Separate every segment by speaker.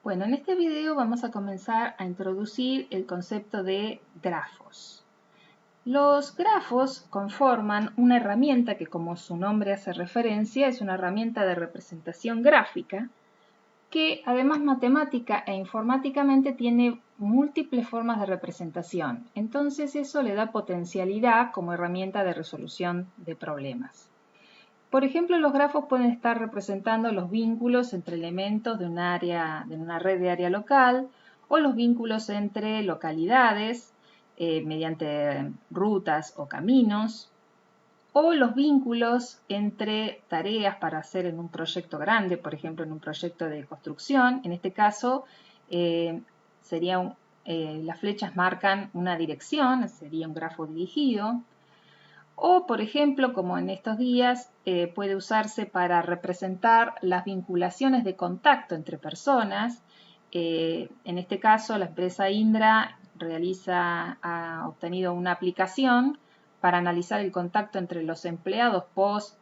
Speaker 1: Bueno, en este video vamos a comenzar a introducir el concepto de grafos. Los grafos conforman una herramienta que, como su nombre hace referencia, es una herramienta de representación gráfica que, además matemática e informáticamente, tiene múltiples formas de representación. Entonces eso le da potencialidad como herramienta de resolución de problemas. Por ejemplo, los grafos pueden estar representando los vínculos entre elementos de una red de área local o los vínculos entre localidades mediante rutas o caminos, o los vínculos entre tareas para hacer en un proyecto grande, por ejemplo en un proyecto de construcción. En este caso, las flechas marcan una dirección, sería un grafo dirigido. O, por ejemplo, como en estos días, puede usarse para representar las vinculaciones de contacto entre personas. En este caso, la empresa Indra ha obtenido una aplicación para analizar el contacto entre los empleados post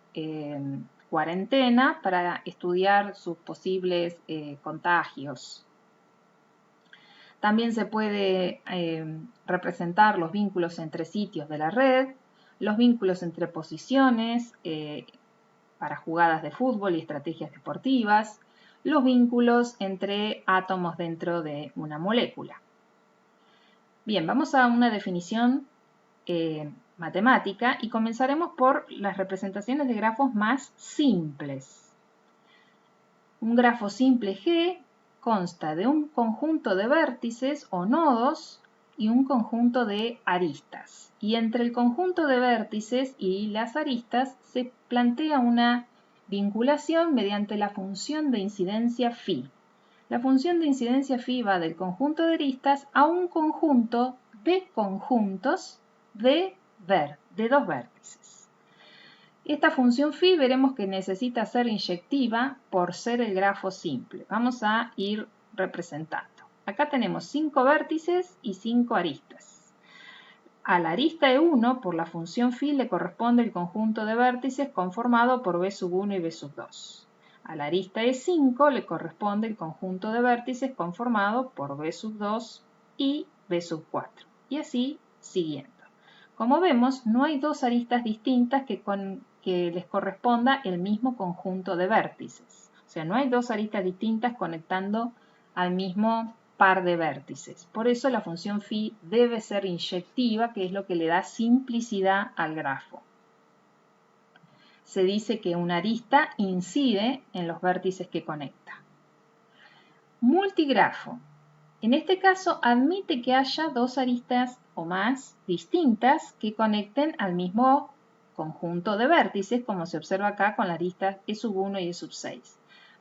Speaker 1: cuarentena para estudiar sus posibles contagios. También se puede representar los vínculos entre sitios de la red, los vínculos entre posiciones para jugadas de fútbol y estrategias deportivas, los vínculos entre átomos dentro de una molécula. Bien, vamos a una definición matemática y comenzaremos por las representaciones de grafos más simples. Un grafo simple G consta de un conjunto de vértices o nodos y un conjunto de aristas. Y entre el conjunto de vértices y las aristas se plantea una vinculación mediante la función de incidencia φ. La función de incidencia φ va del conjunto de aristas a un conjunto de conjuntos de dos vértices. Esta función φ veremos que necesita ser inyectiva por ser el grafo simple. Vamos a ir representando. Acá tenemos 5 vértices y 5 aristas. A la arista E1, por la función φ, le corresponde el conjunto de vértices conformado por B1 y B2. A la arista E5 le corresponde el conjunto de vértices conformado por B2 y B4. Y así siguiendo. Como vemos, no hay dos aristas distintas que les corresponda el mismo conjunto de vértices. O sea, no hay dos aristas distintas conectando al mismo par de vértices. Por eso la función φ debe ser inyectiva, que es lo que le da simplicidad al grafo. Se dice que una arista incide en los vértices que conecta. Multigrafo. En este caso admite que haya dos aristas o más distintas que conecten al mismo conjunto de vértices, como se observa acá con la arista E1 y E6.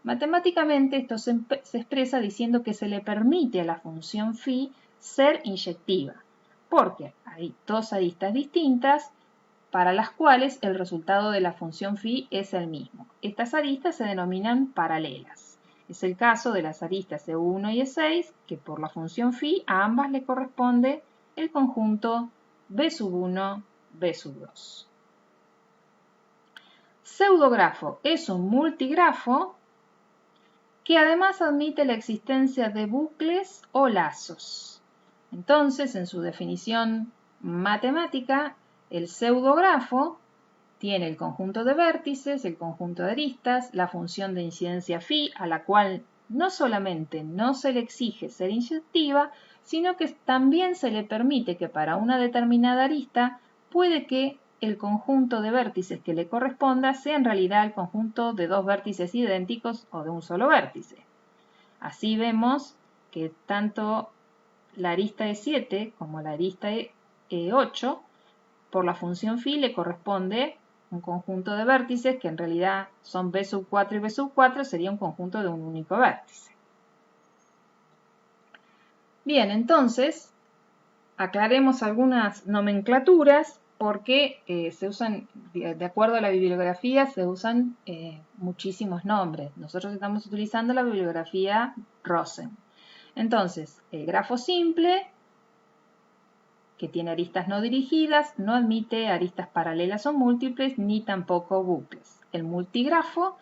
Speaker 1: Matemáticamente esto se expresa diciendo que se le permite a la función φ ser inyectiva, porque hay dos aristas distintas para las cuales el resultado de la función φ es el mismo. Estas aristas se denominan paralelas. Es el caso de las aristas E1 y E6, que por la función φ a ambas le corresponde el conjunto B1, B2. Pseudografo es un multigrafo que además admite la existencia de bucles o lazos. Entonces, en su definición matemática, el pseudografo tiene el conjunto de vértices, el conjunto de aristas, la función de incidencia φ, a la cual no solamente no se le exige ser inyectiva, sino que también se le permite que para una determinada arista puede que el conjunto de vértices que le corresponda sea en realidad el conjunto de dos vértices idénticos o de un solo vértice. Así vemos que tanto la arista E7 como la arista E8, por la función φ le corresponde un conjunto de vértices que en realidad son B4 y B4, sería un conjunto de un único vértice. Bien, entonces, aclaremos algunas nomenclaturas porque se usan, de acuerdo a la bibliografía, se usan muchísimos nombres. Nosotros estamos utilizando la bibliografía Rosen. Entonces, el grafo simple, que tiene aristas no dirigidas, no admite aristas paralelas o múltiples, ni tampoco bucles. El multigrafo,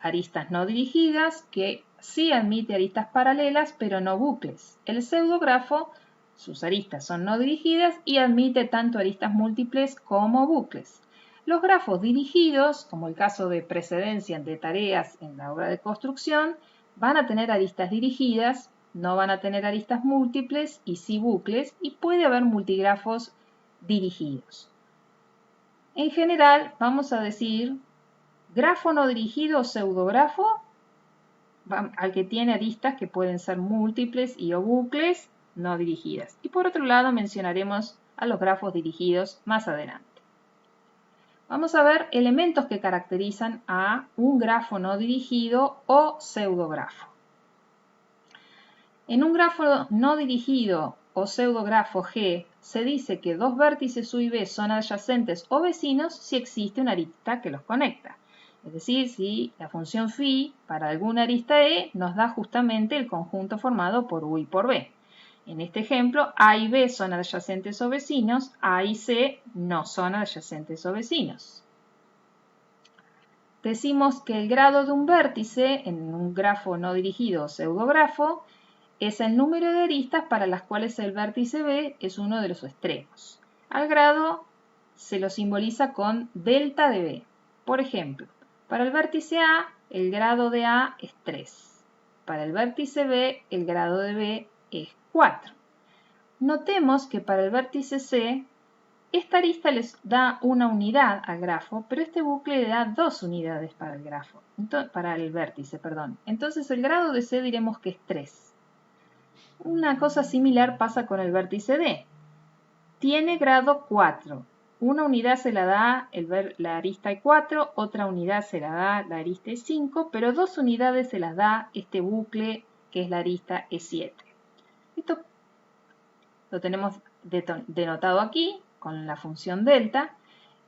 Speaker 1: aristas no dirigidas, que sí admite aristas paralelas, pero no bucles. El pseudografo, sus aristas son no dirigidas y admite tanto aristas múltiples como bucles. Los grafos dirigidos, como el caso de precedencia de tareas en la obra de construcción, van a tener aristas dirigidas, no van a tener aristas múltiples y sí bucles, y puede haber multigrafos dirigidos. En general, vamos a decir grafo no dirigido o pseudografo al que tiene aristas que pueden ser múltiples y o bucles no dirigidas. Y por otro lado mencionaremos a los grafos dirigidos más adelante. Vamos a ver elementos que caracterizan a un grafo no dirigido o pseudografo. En un grafo no dirigido o pseudografo G se dice que dos vértices U y B son adyacentes o vecinos si existe una arista que los conecta. Es decir, si la función phi para alguna arista E nos da justamente el conjunto formado por U y por B. En este ejemplo, A y B son adyacentes o vecinos, A y C no son adyacentes o vecinos. Decimos que el grado de un vértice en un grafo no dirigido o pseudografo es el número de aristas para las cuales el vértice B es uno de los extremos. Al grado se lo simboliza con delta de B. Por ejemplo, para el vértice A, el grado de A es 3. Para el vértice B, el grado de B es 4. Notemos que para el vértice C, esta arista les da una unidad al grafo, pero este bucle le da 2 unidades para el grafo, para el vértice, perdón. Entonces el grado de C diremos que es 3. Una cosa similar pasa con el vértice D. Tiene grado 4. Una unidad se la da la arista E4, otra unidad se la da la arista E5, pero 2 unidades se las da este bucle que es la arista E7. Esto lo tenemos denotado aquí con la función delta.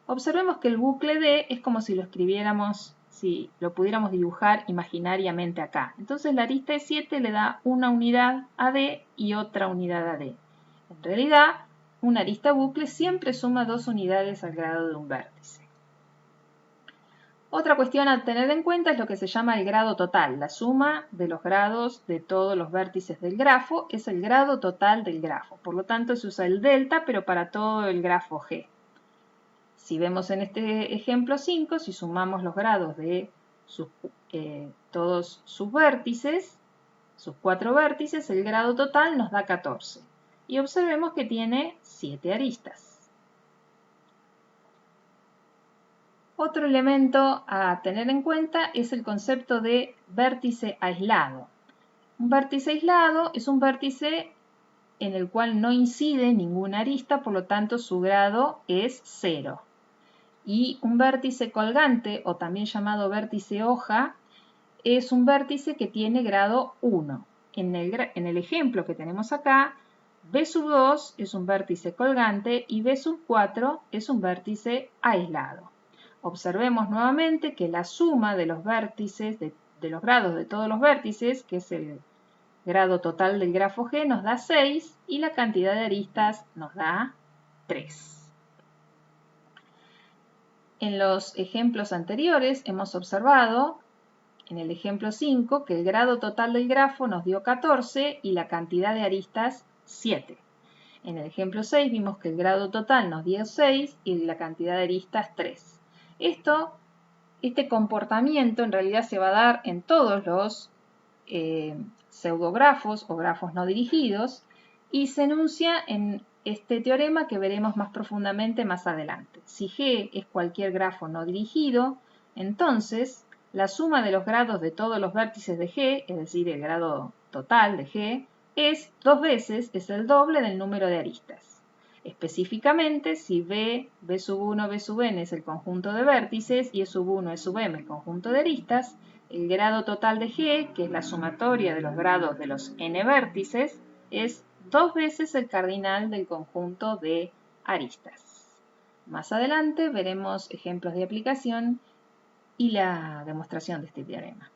Speaker 1: Observemos que el bucle D es como si lo escribiéramos, si lo pudiéramos dibujar imaginariamente acá. Entonces la arista E7 le da una unidad a D y otra unidad a D. En realidad, una arista bucle siempre suma 2 unidades al grado de un vértice. Otra cuestión a tener en cuenta es lo que se llama el grado total. La suma de los grados de todos los vértices del grafo es el grado total del grafo. Por lo tanto, se usa el delta, pero para todo el grafo G. Si vemos en este ejemplo 5, si sumamos los grados de todos sus vértices, sus 4 vértices, el grado total nos da 14. Y observemos que tiene 7 aristas. Otro elemento a tener en cuenta es el concepto de vértice aislado. Un vértice aislado es un vértice en el cual no incide ninguna arista, por lo tanto su grado es 0. Y un vértice colgante, o también llamado vértice hoja, es un vértice que tiene grado 1. En el ejemplo que tenemos acá, B sub 2 es un vértice colgante y B sub 4 es un vértice aislado. Observemos nuevamente que la suma de los vértices, de los grados de todos los vértices, que es el grado total del grafo G, nos da 6 y la cantidad de aristas nos da 3. En los ejemplos anteriores hemos observado, en el ejemplo 5, que el grado total del grafo nos dio 14 y la cantidad de aristas 7. En el ejemplo 6 vimos que el grado total nos dio 6 y la cantidad de aristas 3. Este comportamiento en realidad se va a dar en todos los pseudografos o grafos no dirigidos y se enuncia en este teorema que veremos más profundamente más adelante. Si G es cualquier grafo no dirigido, entonces la suma de los grados de todos los vértices de G, es decir, el grado total de G, es 2 veces, es el doble del número de aristas. Específicamente, si B sub 1, B sub n es el conjunto de vértices y E sub 1, E sub m el conjunto de aristas, el grado total de G, que es la sumatoria de los grados de los n vértices, es 2 veces el cardinal del conjunto de aristas. Más adelante veremos ejemplos de aplicación y la demostración de este teorema.